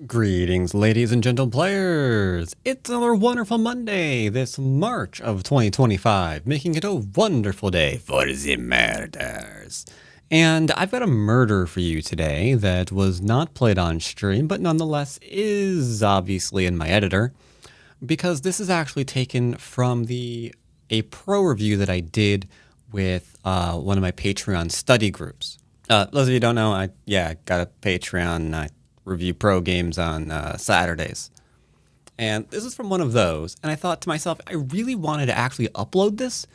Greetings, ladies and gentle players! It's another wonderful Monday, this March of 2025, making it a wonderful day for the murders. And I've got a murder for you today that was not played on stream, but nonetheless is obviously in my editor, because this is actually taken from a pro review that I did with one of my Patreon study groups. Those of you who don't know, I got a Patreon. I review pro games on Saturdays. And this is from one of those. And I thought to myself, I really wanted to actually upload this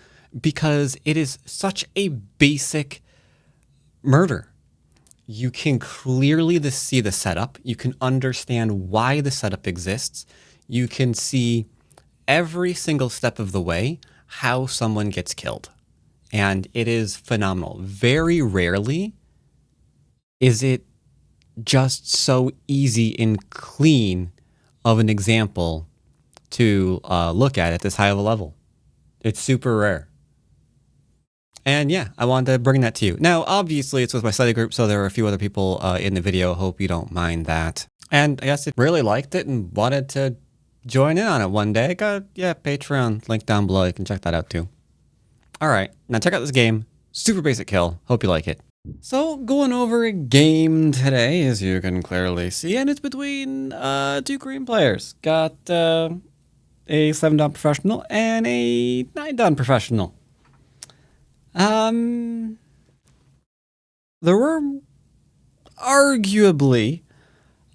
because it is such a basic murder. You can clearly see the setup. You can understand why the setup exists. You can see every single step of the way how someone gets killed. And it is phenomenal. Very rarely is it just so easy and clean of an example to look at this high of a level. It's super rare. And yeah, I wanted to bring that to you. Now, obviously, it's with my study group, so there are a few other people in the video. Hope you don't mind that. And I guess if you really liked it and wanted to join in on it one day, Patreon, link down below. You can check that out too. All right, now check out this game. Super basic kill. Hope you like it. So, going over a game today, as you can clearly see, and it's between two Korean players. Got a 7-down professional and a 9-down professional. There were arguably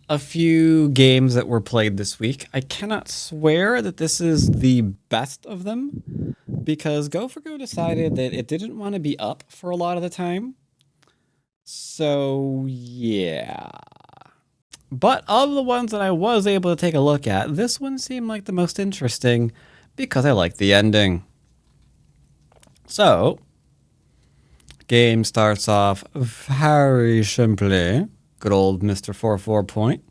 a few games that were played this week. I cannot swear that this is the best of them, because Go decided that it didn't want to be up for a lot of the time. So, yeah. But of the ones that I was able to take a look at, this one seemed like the most interesting because I liked the ending. So, game starts off very simply. Good old Mr. 4-4 point.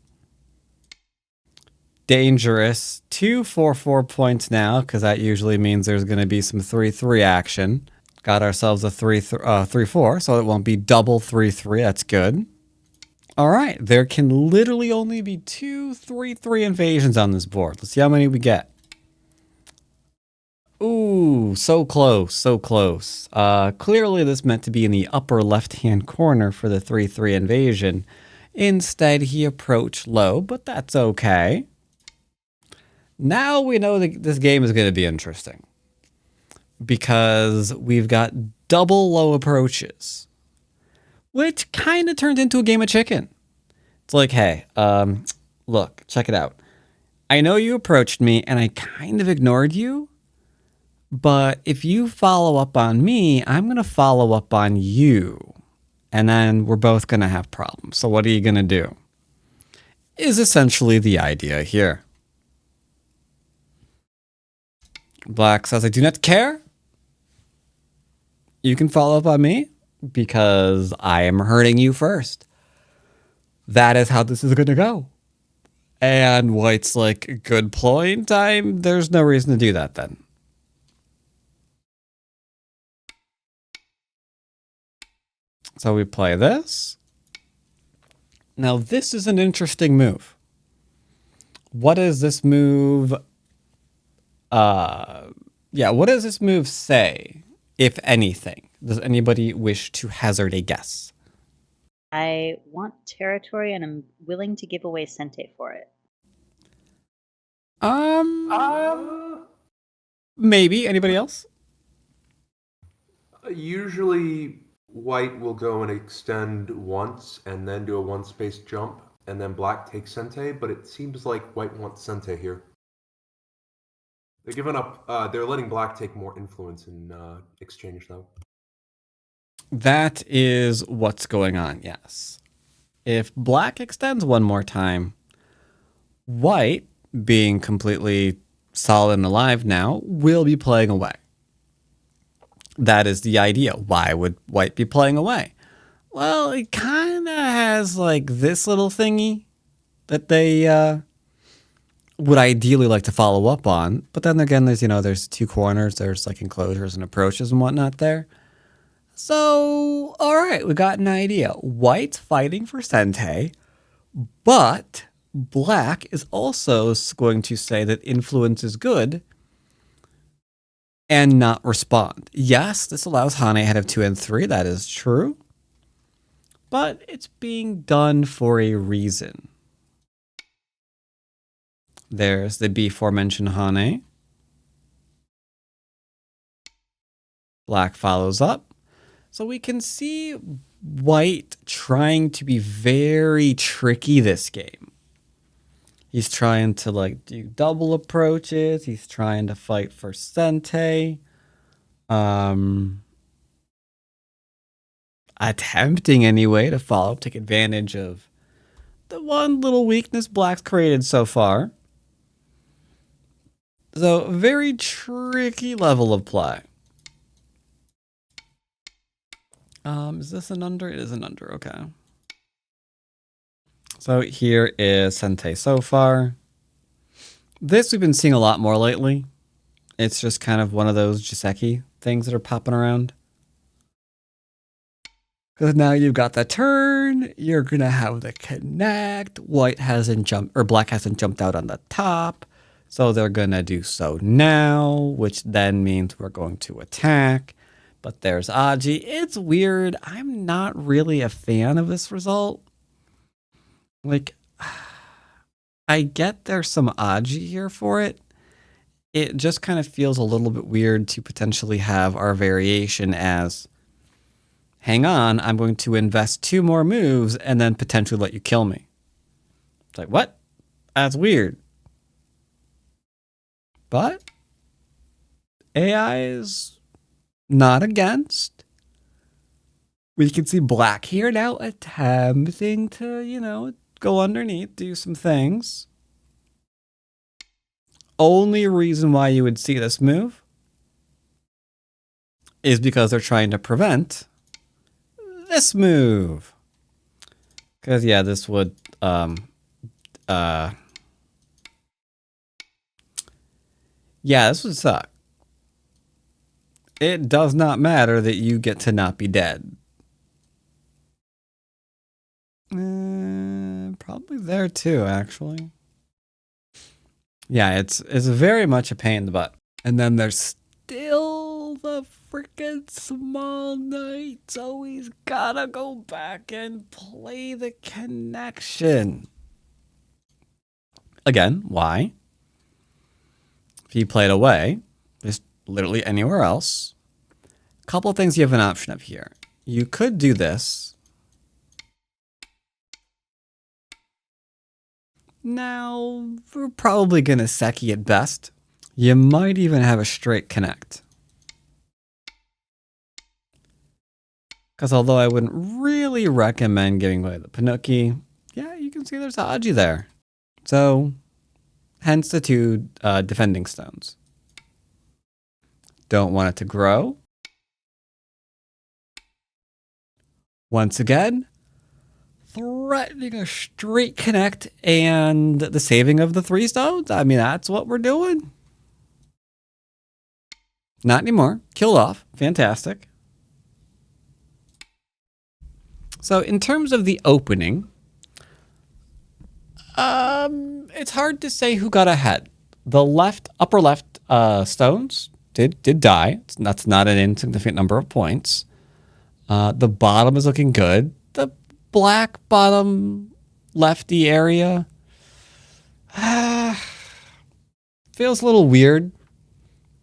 Dangerous. 2 4-4 points now, because that usually means there's going to be some 3-3 action. Got ourselves a 3-4, so it won't be double 3-3. That's good. All right, there can literally only be 2 3-3 invasions on this board. Let's see how many we get. Ooh, so close, so close. Clearly this meant to be in the upper left-hand corner for the 3-3 invasion. Instead, he approached low, but that's okay. Now we know that this game is going to be interesting, because we've got double low approaches, which kind of turned into a game of chicken. It's like, hey, look, check it out. I know you approached me and I kind of ignored you, but if you follow up on me, I'm going to follow up on you, and then we're both going to have problems. So what are you going to do? Is essentially the idea here. Black says, I do not care. You can follow up on me because I am hurting you first. That is how this is going to go. And White's like, good ploying time. There's no reason to do that then. So we play this. Now this is an interesting move. What does this move... what does this move say, if anything? Does anybody wish to hazard a guess? I want territory and I'm willing to give away Sente for it. Maybe. Anybody else? Usually white will go and extend once and then do a one-space jump, and then black takes Sente, but it seems like white wants Sente here. They're giving up, they're letting black take more influence in exchange, though. That is what's going on, yes. If black extends one more time, white, being completely solid and alive now, will be playing away. That is the idea. Why would white be playing away? Well, it kind of has like this little thingy that they would ideally like to follow up on. But then again, there's two corners. There's like enclosures and approaches and whatnot there. So, all right, we got an idea. White's fighting for Sente, but black is also going to say that influence is good and not respond. Yes, this allows Hane ahead of 2 and 3. That is true. But it's being done for a reason. There's the before-mentioned Hane. Black follows up. So we can see white trying to be very tricky this game. He's trying to like do double approaches. He's trying to fight for Sente. Attempting anyway to follow up, take advantage of the one little weakness Black's created so far. So very tricky level of play. Is this an under? It is an under, okay. So here is Sente so far. This we've been seeing a lot more lately. It's just kind of one of those Jiseki things that are popping around. Because now you've got the turn, you're going to have the connect. White hasn't jumped, or black hasn't jumped out on the top. So they're going to do so now, which then means we're going to attack. But there's Aji. It's weird. I'm not really a fan of this result. Like, I get there's some Aji here for it. It just kind of feels a little bit weird to potentially have our variation as, hang on, I'm going to invest 2 more moves and then potentially let you kill me. It's like, what? That's weird. But AI is not against. We can see black here now attempting to, go underneath, do some things. Only reason why you would see this move is because they're trying to prevent this move. Because, yeah, this would, this would suck. It does not matter that you get to not be dead. Probably there too, actually. Yeah, it's very much a pain in the butt. And then there's still the freaking small knight. So he's gotta go back and play the connection. Again, why? If he played away, just literally anywhere else. A couple of things you have an option of here. You could do this. Now, we're probably going to Seki at best. You might even have a straight connect. Because although I wouldn't really recommend giving away the Panuki, yeah, you can see there's Aji there. So, hence the 2 defending stones. Don't want it to grow. Once again, threatening a straight connect and the saving of the 3 stones. I mean, that's what we're doing. Not anymore. Killed off. Fantastic. So in terms of the opening, it's hard to say who got ahead. The upper left stones did die. That's not an insignificant number of points. The bottom is looking good. The black bottom lefty area feels a little weird,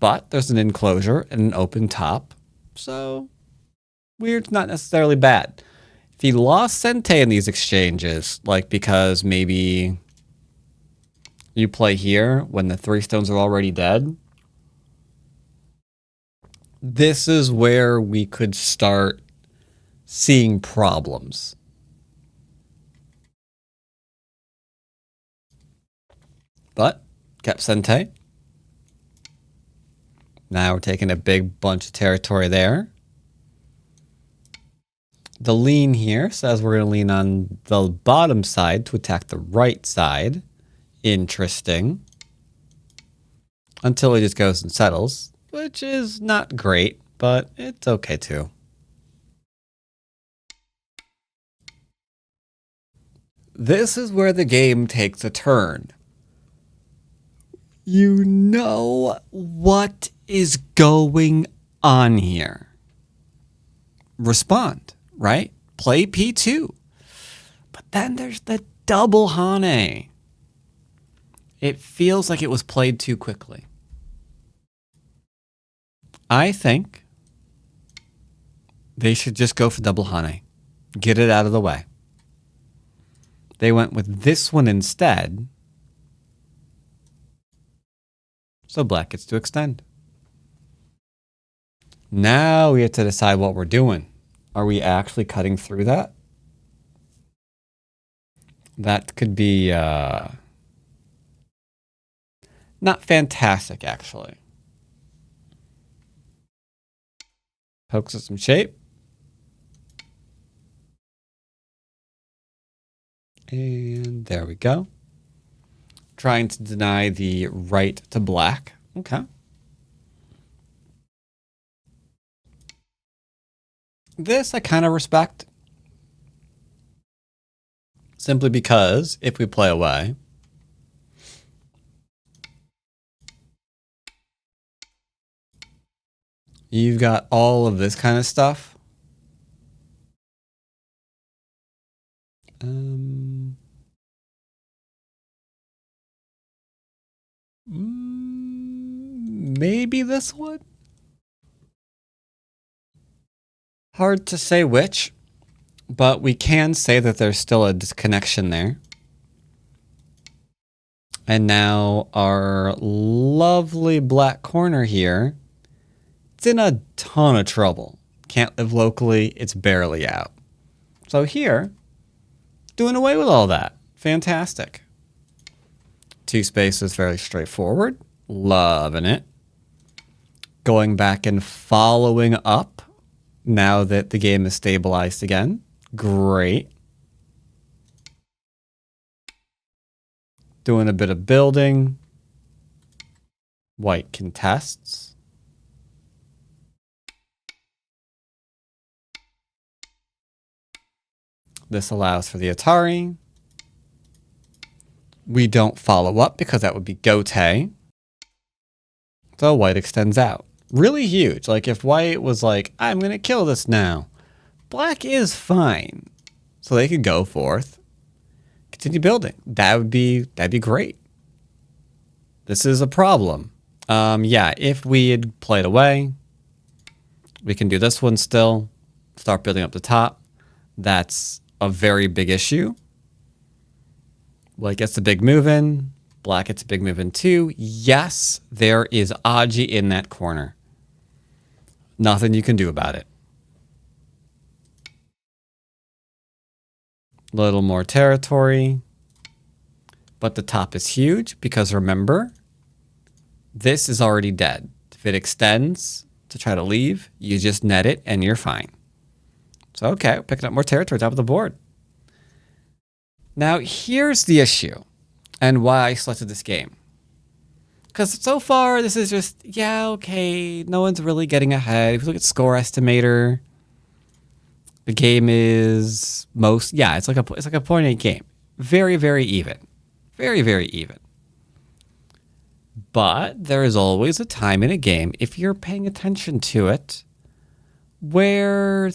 but there's an enclosure and an open top, so weird's not necessarily bad. If he lost Sente in these exchanges, like because maybe you play here when the 3 stones are already dead, this is where we could start seeing problems. But kept Sente. Now we're taking a big bunch of territory there. The lean here says we're going to lean on the bottom side to attack the right side. Interesting. Until he just goes and settles, which is not great, but it's okay too. this is where the game takes a turn. You know what is going on here. Respond, right? Play P2. But then there's the double Hane. It feels like it was played too quickly. I think they should just go for double Hane. Get it out of the way. They went with this one instead. So black gets to extend. Now we have to decide what we're doing. Are we actually cutting through that? That could be not fantastic, actually. Pokes at some shape. And there we go. Trying to deny the right to black. Okay. This I kind of respect. Simply because if we play away, you've got all of this kind of stuff. Maybe this one? Hard to say which, but we can say that there's still a disconnection there. And now our lovely black corner here, it's in a ton of trouble. Can't live locally, it's barely out. So here, doing away with all that. Fantastic. Two spaces, very straightforward. Loving it. Going back and following up now that the game is stabilized again. Great. Doing a bit of building. White contests. This allows for the Atari. We don't follow up because that would be Gote. So white extends out. Really huge. Like if white was like, I'm going to kill this now. Black is fine. So they could go forth. Continue building. That'd be great. This is a problem. Yeah, if we had played away, we can do this one still. Start building up the top. That's a very big issue. White gets the big move in. Black gets a big move in too. Yes, there is Aji in that corner. Nothing you can do about it. Little more territory. But the top is huge because remember, this is already dead. If it extends to try to leave, you just net it and you're fine. So okay, picking up more territory top of the board. Now here's the issue and why I selected this game. Because so far this is just, yeah, okay, no one's really getting ahead. If you look at score estimator, the game is it's like a 0.8 game. Very, very even. Very, very even. But there is always a time in a game, if you're paying attention to it, where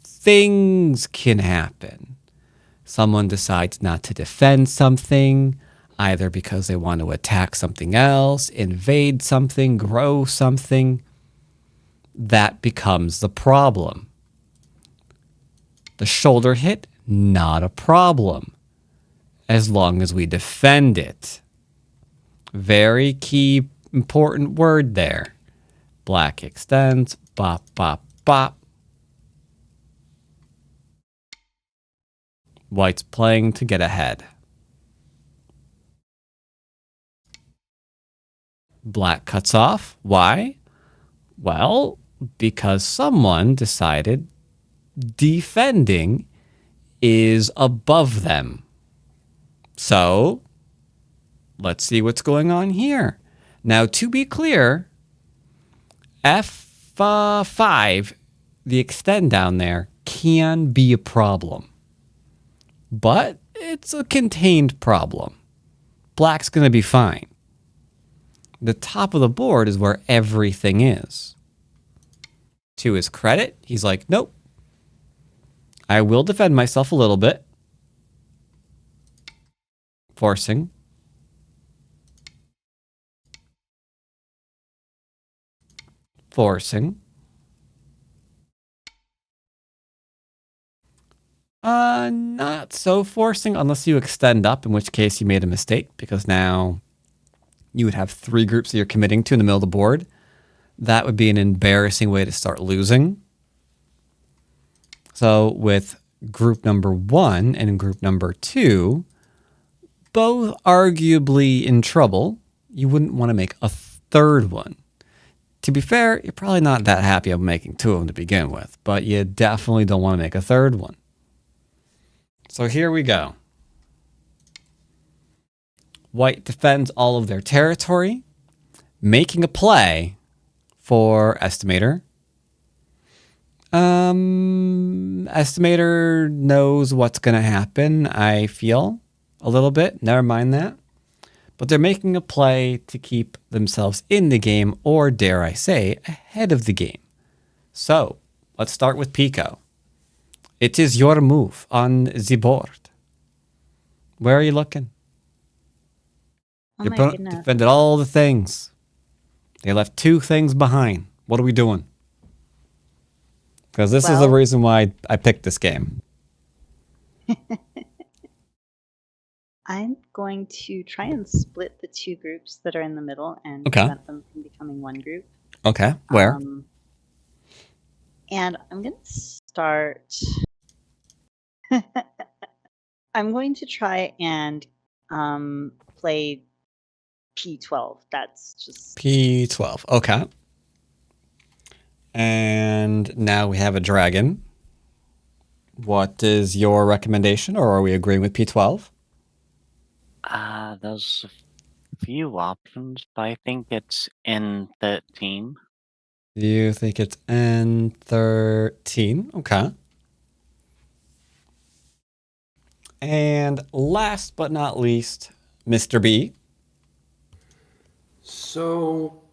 things can happen. Someone decides not to defend something, either because they want to attack something else, invade something, grow something. That becomes the problem. The shoulder hit, not a problem, as long as we defend it. Very key, important word there. Black extends, bop, bop, bop. White's playing to get ahead. Black cuts off. Why? Well, because someone decided defending is above them. So, let's see what's going on here. Now, to be clear, F5, the extend down there, can be a problem. But it's a contained problem. Black's going to be fine. The top of the board is where everything is. To his credit, he's like, nope. I will defend myself a little bit. Forcing. Forcing. Not so forcing unless you extend up, in which case you made a mistake, because now you would have 3 groups that you're committing to in the middle of the board. That would be an embarrassing way to start losing. So with group number 1 and group number 2, both arguably in trouble, you wouldn't want to make a third one. To be fair, you're probably not that happy of making 2 of them to begin with, but you definitely don't want to make a third one. So here we go. White defends all of their territory, making a play for Estimator. Estimator knows what's going to happen, I feel, a little bit. Never mind that. But they're making a play to keep themselves in the game, or dare I say, ahead of the game. So, let's start with Pico. It is your move on the board. Where are you looking? Oh Your my opponent goodness. defended all the things. They left 2 things behind. What are we doing? Because this is the Well- reason why I picked this game. I'm going to try and split the 2 groups that are in the middle and Okay. prevent them from becoming one group. Okay, where? And I'm going to start. I'm going to try and play P12. That's just. P12. Okay. And now we have a dragon. What is your recommendation, or are we agreeing with P12? There's a few options, but I think it's N13. You think it's N13? Okay. And last but not least, Mr. B. So,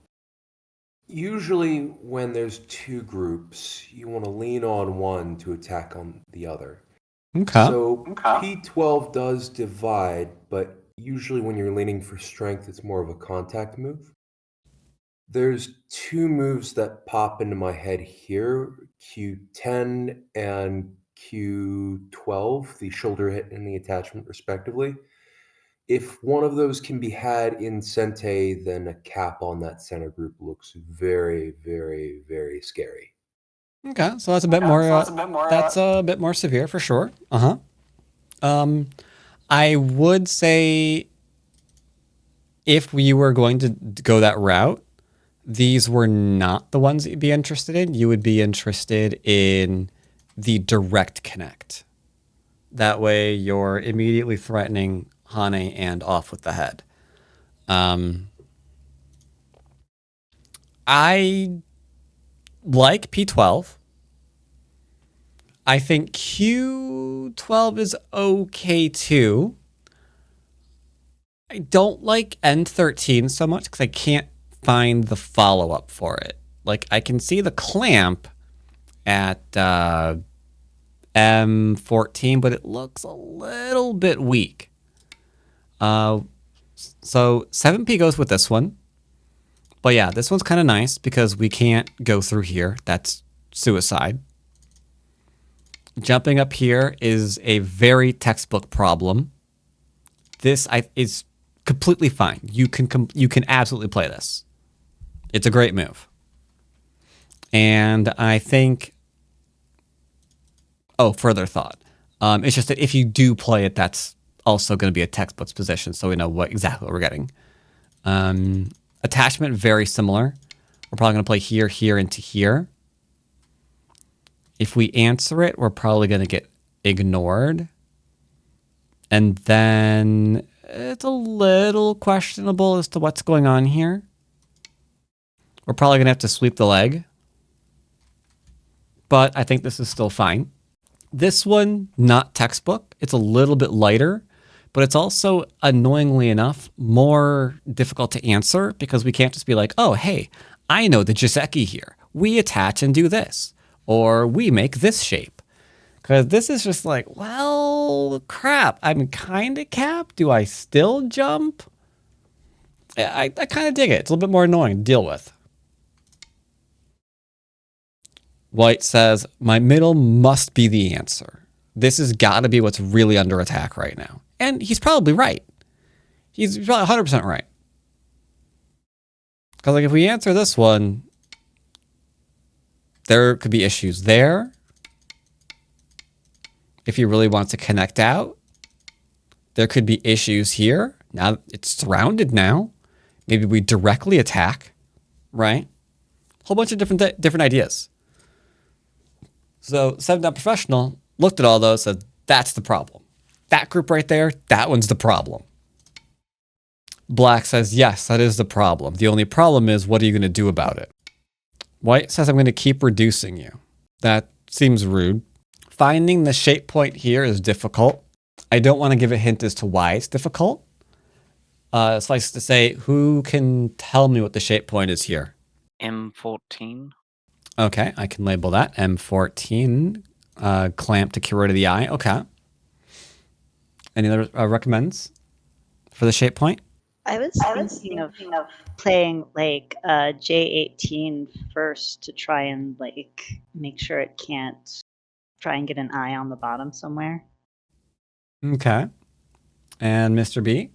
usually when there's 2 groups, you want to lean on one to attack on the other. Okay. So, P12 does divide, but usually when you're leaning for strength, it's more of a contact move. There's 2 moves that pop into my head here, Q10 and Q12, the shoulder hit and the attachment respectively. If one of those can be had in Sente, then a cap on that center group looks very, very, very scary. Okay, so that's a bit more. That's a bit more severe for sure. I would say if we were going to go that route, these were not the ones that you'd be interested in. You would be interested in the direct connect. That way, you're immediately threatening Hane and off with the head. I like P12. I think Q12 is okay too. I don't like N13 so much because I can't find the follow-up for it. Like, I can see the clamp at M14, but it looks a little bit weak. So 7P goes with this one. But yeah, this one's kind of nice because we can't go through here. That's suicide. Jumping up here is a very textbook problem. This is completely fine. You can absolutely play this. It's a great move. And I think... Oh, further thought. It's just that if you do play it, that's also going to be a textbook's position, so we know exactly what we're getting. Attachment, very similar. We're probably going to play here, here, into here. If we answer it, we're probably going to get ignored. And then it's a little questionable as to what's going on here. We're probably going to have to sweep the leg. But I think this is still fine. This one, not textbook. It's a little bit lighter, but it's also, annoyingly enough, more difficult to answer because we can't just be like, oh, hey, I know the Joseki here. We attach and do this. Or we make this shape. Because this is just like, well, crap. I'm kind of capped. Do I still jump? I kind of dig it. It's a little bit more annoying to deal with. White says, my middle must be the answer. This has got to be what's really under attack right now. And he's probably right. He's probably 100% right. Because like if we answer this one, there could be issues there. If he really wants to connect out, there could be issues here. Now it's surrounded now. Maybe we directly attack, right? Whole bunch of different ideas. So 7 Professional looked at all those, said, that's the problem. That group right there, that one's the problem. Black says, yes, that is the problem. The only problem is, what are you going to do about it? White says, I'm going to keep reducing you. That seems rude. Finding the shape point here is difficult. I don't want to give a hint as to why it's difficult. Suffice to say, who can tell me what the shape point is here? M14. Okay, I can label that M14. Clamp to get rid of the eye. Okay. Any other recommends for the shape point? I was thinking of playing like J18 first to try and like make sure it can't try and get an eye on the bottom somewhere. Okay. And Mr. B?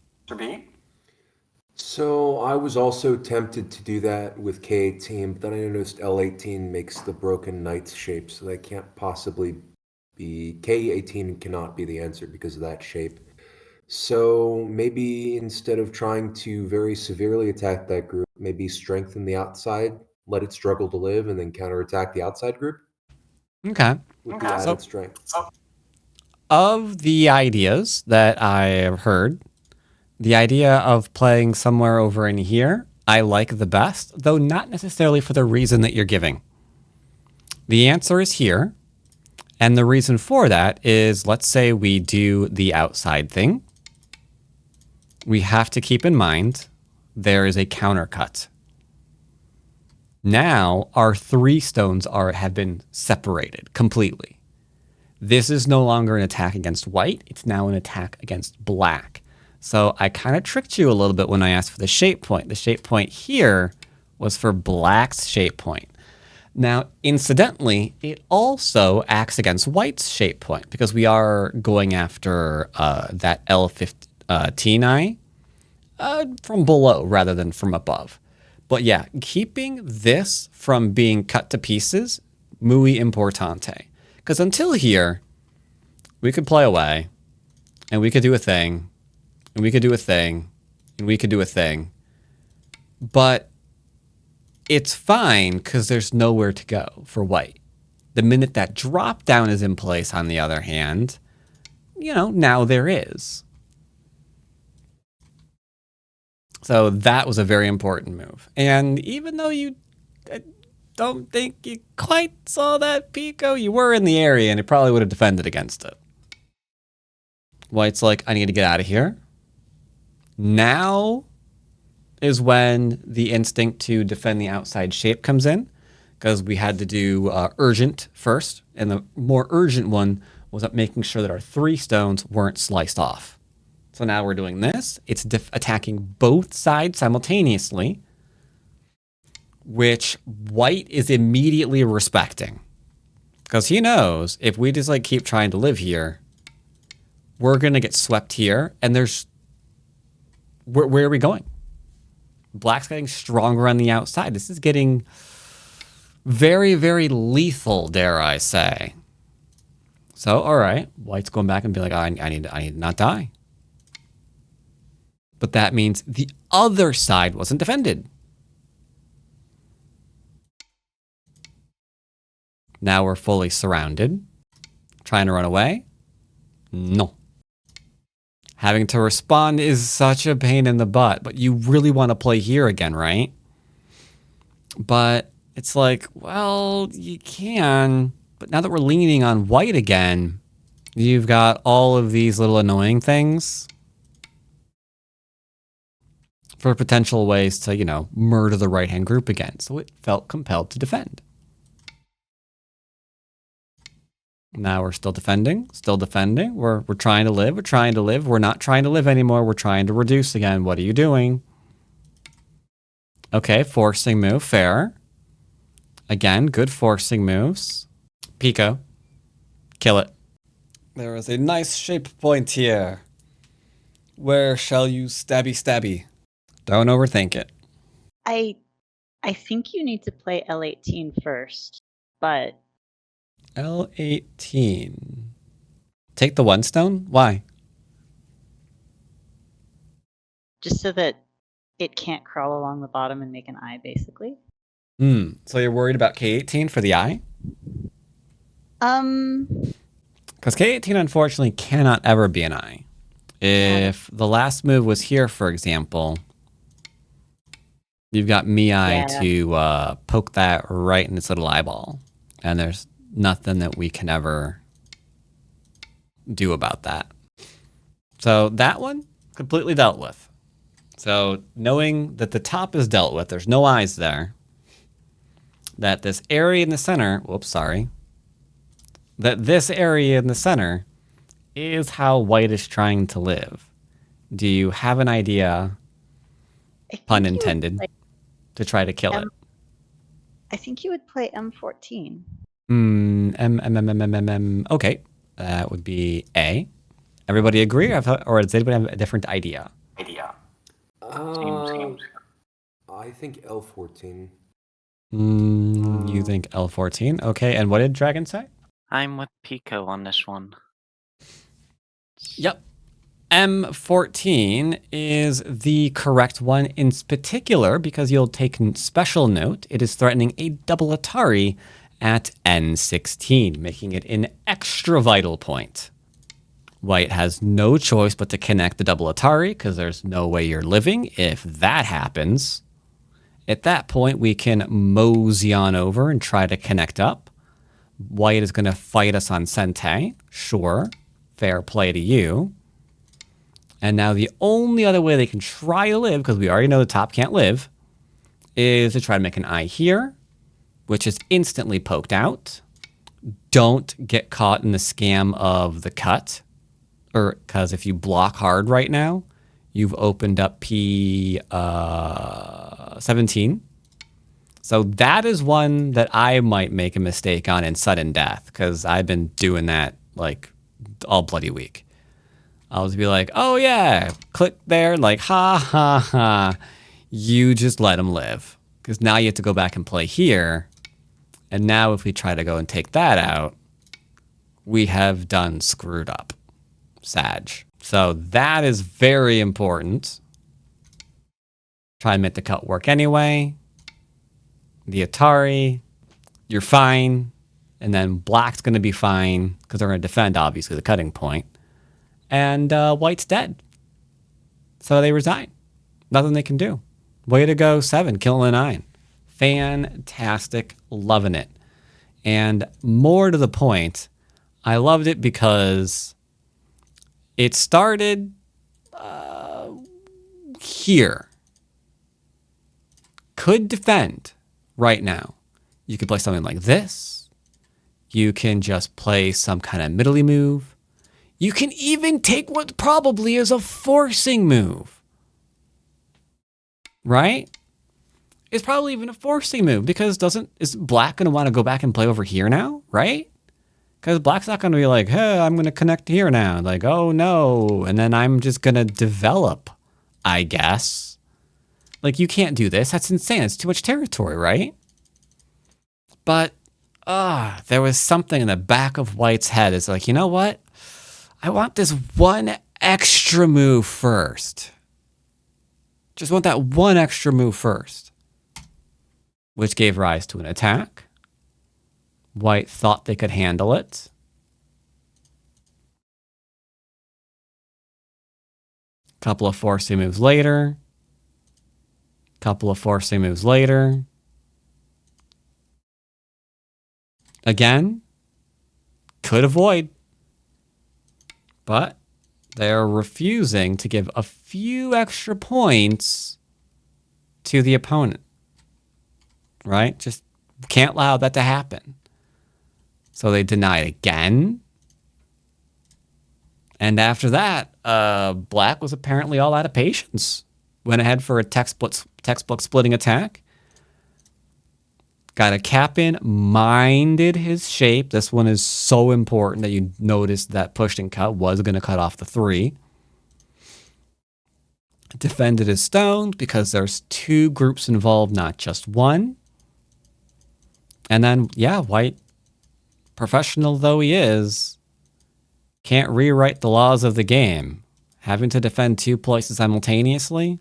So I was also tempted to do that with K18, but then I noticed L18 makes the broken knights shape, so that can't possibly be... K18 cannot be the answer because of that shape. So maybe instead of trying to very severely attack that group, maybe strengthen the outside, let it struggle to live, and then counterattack the outside group Okay. with the added strength. Of the ideas that I have heard, the idea of playing somewhere over in here, I like the best, though not necessarily for the reason that you're giving. The answer is here, and the reason for that is, let's say we do the outside thing. We have to keep in mind there is a countercut. Now our 3 stones have been separated completely. This is no longer an attack against white. It's now an attack against black. So I kind of tricked you a little bit when I asked for the shape point. The shape point here was for black's shape point. Now, incidentally, it also acts against white's shape point because we are going after that L15 eye from below rather than from above. But yeah, keeping this from being cut to pieces, muy importante. Because until here, we could play away, and we could do a thing, and we could do a thing, and we could do a thing. But it's fine because there's nowhere to go for white. The minute that drop down is in place, on the other hand, now there is. So that was a very important move. And even though you don't think you quite saw that Pico, you were in the area and it probably would have defended against it. White's like, I need to get out of here. Now is when the instinct to defend the outside shape comes in, because we had to do urgent first, and the more urgent one was making sure that our 3 stones weren't sliced off. So now we're doing this. It's attacking both sides simultaneously, which white is immediately respecting, because he knows if we just keep trying to live here, we're gonna get swept here, and where are we going? Black's getting stronger on the outside. This is getting very, very lethal, dare I say. So, all right, white's going back and be like, I need to not die. But that means the other side wasn't defended. Now we're fully surrounded. Trying to run away? No. Having to respond is such a pain in the butt, but you really want to play here again, right? But it's like, well, you can, But now that we're leaning on white again, you've got all of these little annoying things for potential ways to, you know, murder the right-hand group again. So it felt compelled to defend. Now we're still defending, still defending. We're trying to live, we're trying to live. We're not trying to live anymore. We're trying to reduce again. What are you doing? Okay, forcing move, fair. Again, good forcing moves. Pico. Kill it. There is a nice shape point here. Where shall you stabby stabby? Don't overthink it. I think you need to play L18 first, but L18. Take the one stone? Why? just so that it can't crawl along the bottom and make an eye, basically. So you're worried about K18 for the eye? Because K18 unfortunately cannot ever be an eye. If the last move was here, for example, you've got Miai to poke that right in its little eyeball. And there's nothing that we can ever do about that. So that one, completely dealt with. So knowing that the top is dealt with, there's no eyes there. That this area in the center, that this area in the center is how white is trying to live. Do you have an idea, pun intended, to try to kill it? I think you would play M14. Okay, that would be A. Everybody agree, or does anybody have a different idea? I think L14. You think L14? Okay, and what did Dragon say? I'm with Pico on this one. Yep. M14 is the correct one in particular because you'll take special note. It is threatening a double Atari at N16, making it an extra vital point. White has no choice but to connect the double Atari because there's no way you're living. If that happens, at that point, we can mosey on over and try to connect up. White is going to fight us on Sente. Sure. Fair play to you. And now the only other way they can try to live, because we already know the top can't live, is to try to make an eye here, which is instantly poked out. Don't get caught in the scam of the cut, because if you block hard right now, you've opened up P17. So that is one that I might make a mistake on in sudden death, because I've been doing that like all bloody week. I'll just be like, oh yeah, click there, like ha ha ha. You just let them live, because now you have to go back and play here. And now if we try to go and take that out, we have done screwed up. Sag. So that is very important. Try and make the cut work anyway. The Atari, you're fine. And then black's going to be fine because they're going to defend, obviously, the cutting point. And white's dead. So they resign. Nothing they can do. Way to go, 7, killing a 9. Fantastic. Loving it. And more to the point, I loved it because it started here. Could defend right now. You could play something like this. You can just play some kind of middly move. You can even take what probably is a forcing move. Right? It's probably even a forcing move because is black going to want to go back and play over here now? Right? Because black's not going to be like, hey, I'm going to connect here now. Like, oh no. And then I'm just going to develop, I guess. Like, you can't do this. That's insane. It's too much territory, right? But, there was something in the back of white's head. It's like, you know what? I want this one extra move first. Just want that one extra move first. Which gave rise to an attack. White thought they could handle it. Couple of forcing moves later. Couple of forcing moves later. Again, could avoid. But they're refusing to give a few extra points to the opponent. Right? Just can't allow that to happen. So they deny it again. And after that, Black was apparently all out of patience. Went ahead for a textbook splitting attack. Got a cap in, minded his shape. This one is so important that you noticed that pushed and cut was going to cut off the 3. Defended his stones because there's 2 groups involved, not just one. And then, yeah, White, professional though he is, can't rewrite the laws of the game. Having to defend 2 places simultaneously,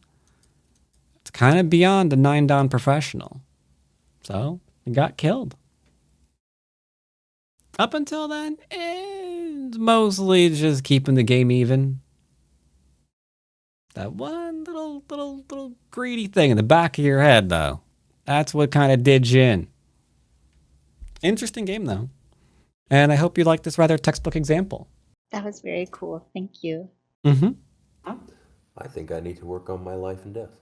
it's kind of beyond a 9-down professional. So, he got killed. Up until then, it's mostly just keeping the game even. That one little greedy thing in the back of your head, though. That's what kind of did you in. Interesting game, though. And I hope you like this rather textbook example. That was very cool. Thank you. Mm-hmm. I think I need to work on my life and death.